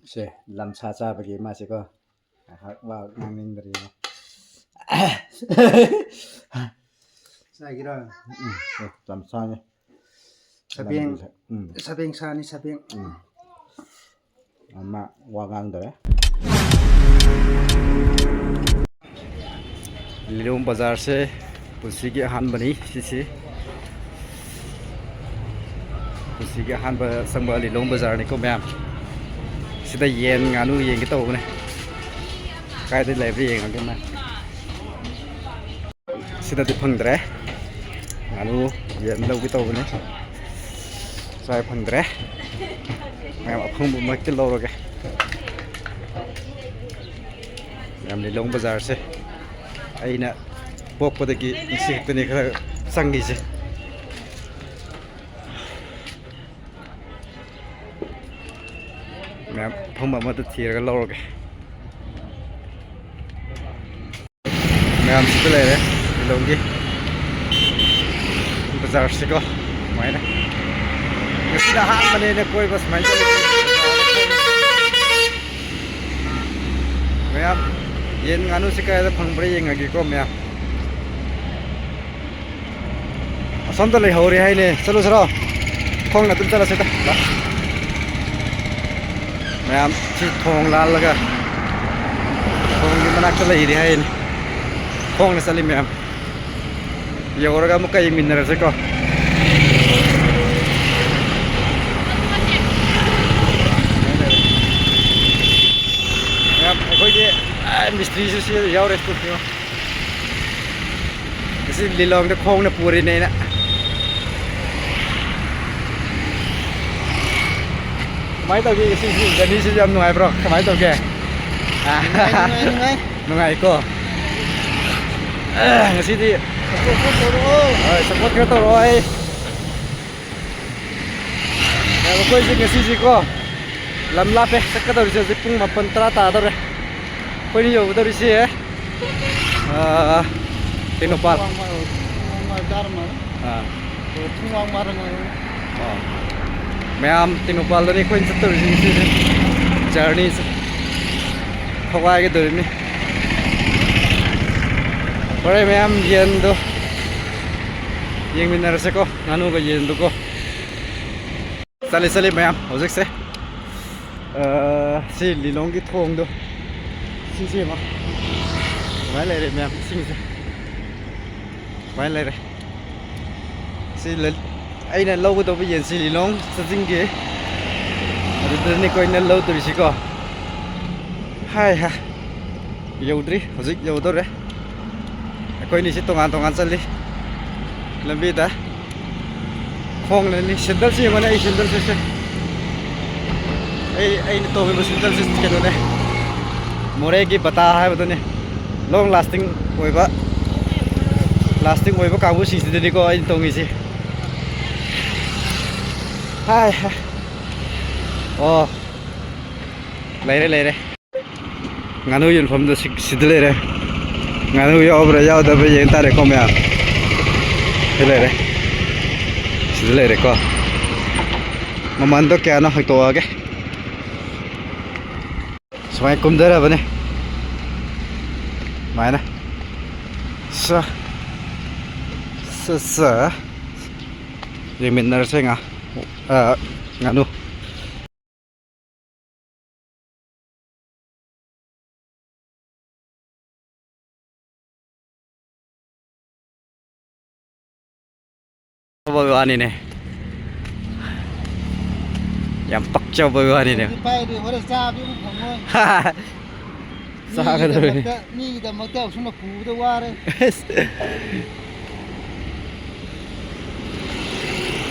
세 람차자 버기 마시고 와 낭닝들이 사기라 람차네 사뱅 사니 사뱅 아마 와강더래 लिलों बाजार से पुसी के हान बनी सिसी पुसी के हान संग लिलों बाजार नि को मैम सिदा येन गानु येन के तौने काय दे लाइब्रेरी येन के मा सिदा दि फंगद्रे गानु येन लो के तौने साय फंगद्रे मैम फंग बु मक के लो रोगे मैम लिलों बाजार से aina pokpadagi isikhtani khara sangise ma'am phomba ma ta thiraga lawroge ma'am sita lere longi bazar se ko maina sida han bane ne koi bas mai ma'am yen nganu sikai da phangbre yeng agi ko mya asam ta lei hori hai ne chalo chalo khong na tum chala se ta ma'am chi thong la laga khong ni manak lei ri hai ne khong na sali ma'am yoraga muka yeng minna se ko ma'am khoi de mystery se yaw restaurant yo isi lilong de khong na puri nei na mai tau gi si gani se jam nuai bro mai tau ke nuai ko ngasi di support ka to roi ya ko ji ngasi ji ko lam la pe sak ka to ji pung ma pan tra ta to re Pwede nyo, ito rin siya Tinopal Mayam Tinopal doon ko yung sa ito rin siya Journey Kawai ka doon Pwede mayam yen do Yang minarasa ko Nanu ka yen do ko Sali-sali mayam Hosik se Si lilong ki thong do Xin xin mà Vãi lại đây mẹ xin xin Vãi lại đây Xin lên Ấy là lâu tôi bây giờ xin lì nóng Sao xin kìa Tôi này coi nên lâu tôi chỉ có Hai ha Dầu đi Hổ dịch dầu tốt đấy Coi này sẽ tông ăn sân đi Làm gì ta Không là này Xin đất gì mà này Xin đất gì Ấy tôi với xin đất gì cái đó này More ki bata hai badone long lasting oiba kabu si sidani ko ai tongi si hai oh leire nganu yun phom da sidle re nganu yo obra yaw da be yen tare ko me a leire sidle re ko maman to kya na hoi to age Semai kum dara bane Mana Sa Yang min narase nga Nganu Bawani ne Yang pak chow bawani ne Pai di wala sa bi mo ngoi Sa ka do ni da ma ta suma ku da ware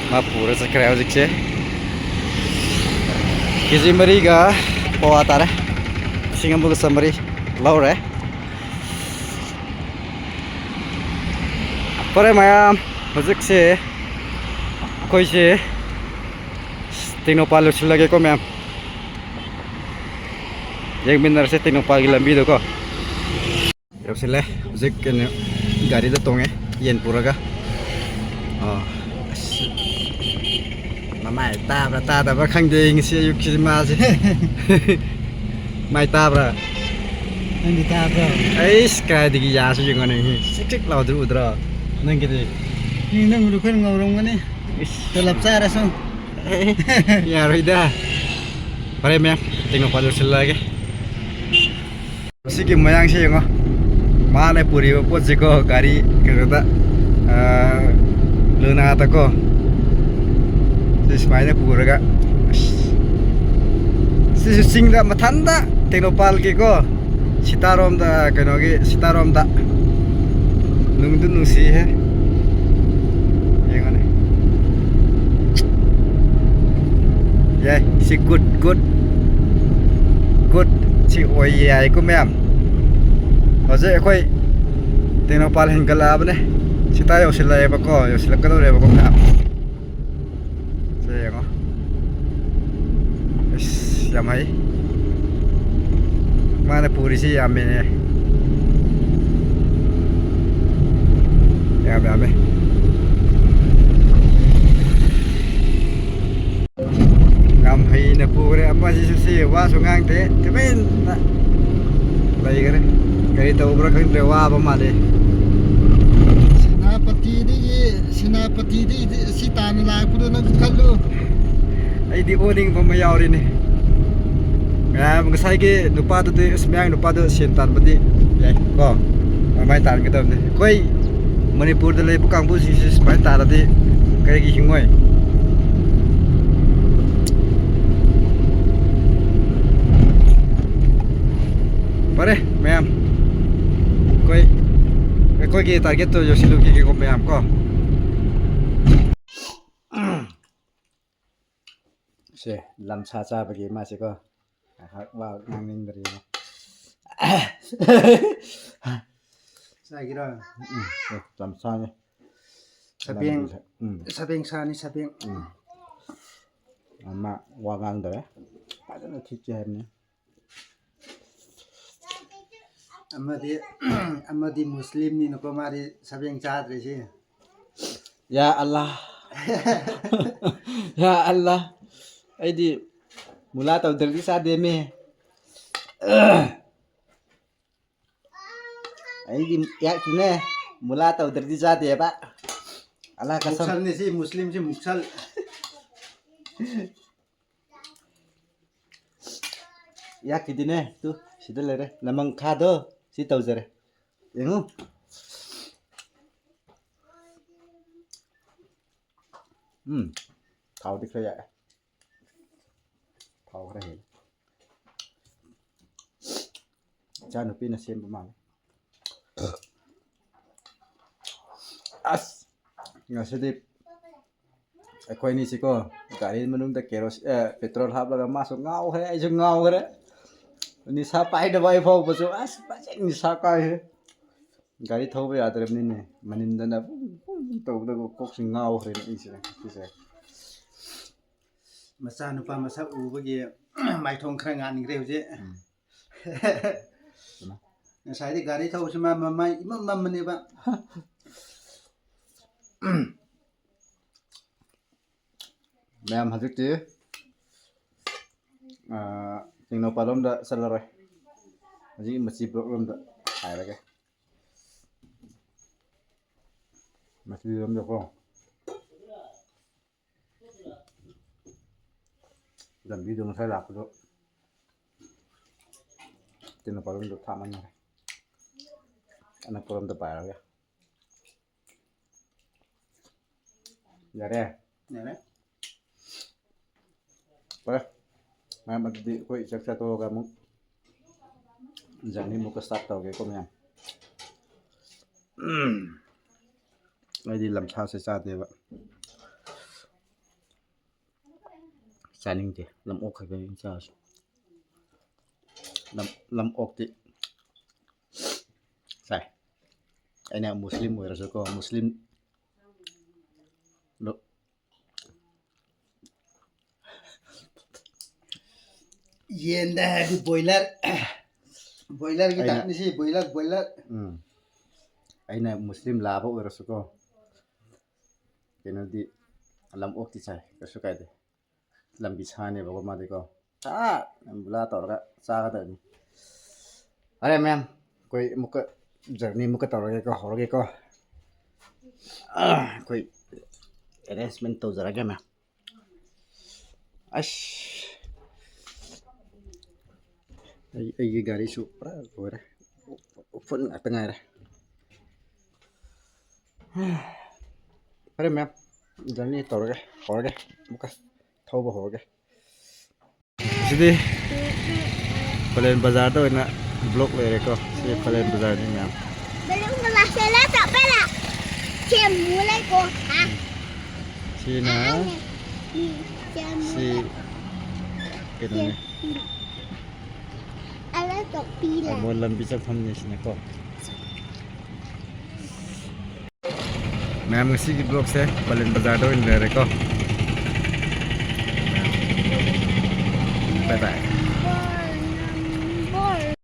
Ma pura sa krao dikse Kisi mari ga pawa tare Singambu ka samari lau re Pare mayam Hujik se Koi se Tinopal usul lagi ko ma'am Yang benar saya Tinopal ki lambi do ko Yo sile Zik gari da tonge Yen pura ka mai ta ta ba khang ding si yu ki ma si mai ta bra Nang di ta bro. ai sky di ya si yung ani sik sik lau du udra nang ki Ni nang du kan ngorong ngani. Telap sa raso. ya rida pare me tingno pa sil lagi si ki mayang si yung ma ne puri po si ko gari ka ta luna ta ko Ismail puraga si singda mathanda tenopal ki ko sitarom da kanogi sitarom da nungdu nusi he yengane ye si good si oi ai ko mem hoje khoi tenopal hin kala bne sitayo sila ba ko yo sila ka do re ba ko mem Saya ko. Yamai. Mana puri si yame ne. Yame. Ngam hai na puri apa si wa sungang te. Temen. Lai kare. Kari tau bra kan rewa ba ma de. Sinapati di si tan la ku do nang kallo. Ai di oning pa mayawri ni. Ngasai ke nupa tu semyang nupa tu sentan pati. Yai ko. Mai tan ke tam ni. Koi Manipur de lai pukang bu si mai tan ati kai ki hingoi. Pare ma'am. Koi ki target to yo silu ki ko ma'am ko. Se lam cha cha bagi ma se ko hak wa nang ning dari Sa gira. lam cha ni Sabeng sa ni sabeng. amma wa ngang da pa na thi chen ni Amadi Muslim ni no ko mari sabeng cha re si. ya Allah ya Allah ai di mula tau dari sa de me ai di ya kine mula tau dari sa de ba Allah kasam Muksal ni si Muslim si muksal. ya kidine tu sida lere lamang kha do si tau jare yengu thau dik ya thau ra he cha nu pi na sem ba ma as ngasidi akhoi ni si ko gari manung da keros petrol hab laga ma so ngau he ai so ngau re ni sa pai da bai phau basu as ba chek ni sa kai he gari thau ba ya dre ni ne manin da na to da kok sing ngau re ni si se Masa nupa masa u bagi mai thong khra ngan ning re je. Sai di gari thau sima mai imam ni ba. Ma'am hazuk ti tingno palom da salare aji machi program da ai lage machi rom da ko dan video sai la ko tingno palom da thaman ne ana program da pa lage ya re Ne. Ba mai ma di koi chak cha to ga mu jani mu ka start tau ge ko mya ai di lam cha se cha de ba chaning de lam ok kha ge cha lam ok ti sai ai na muslim mo ra ko muslim lo Yenda di boiler. Boiler kita ni si boiler. Aina muslim laba ora suko kena di alam ok ti sai ka suka de lambisan ni bago mati ko sa bula tor ka sa ka tan are ma'am koi muka journey muka tor ko hor ko koi arrangement to zara ga ma'am ash ai gari su pra ora phun ở tengah dah are ma'am journey tor ga hor ga muka thau ba hor ga sidi Palen Bazaar tu nak blok le ko si Palen Bazaar ni ma'am Belum sela tak pala. Cem mulai ko. Ha. Sina Cem. si kita ni Ala tok pila. mo lambi sa pham ni sina ko ma'am si blok se Palen Bazaar tu ni le ko bye bye